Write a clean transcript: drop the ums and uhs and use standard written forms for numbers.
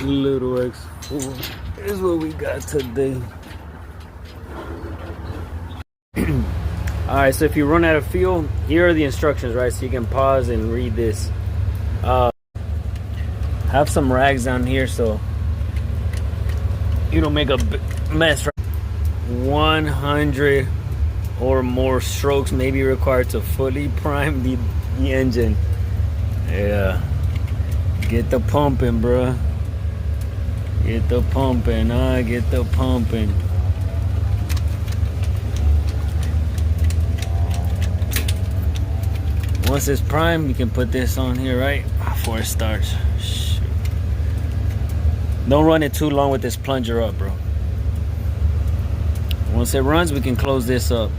Little X4 is what we got today. Alright, so if you run out of fuel, here are the instructions, right? So you can pause and read this. Have some rags down here so you don't make a mess, right? 100 or more strokes may be required to fully prime the engine. Yeah. Get the pumping, bruh. Get the pumping, get the pumping. Once it's primed, you can put this on here, right? Before it starts. Shoot. Don't run it too long with this plunger up, bro. Once it runs, we can close this up.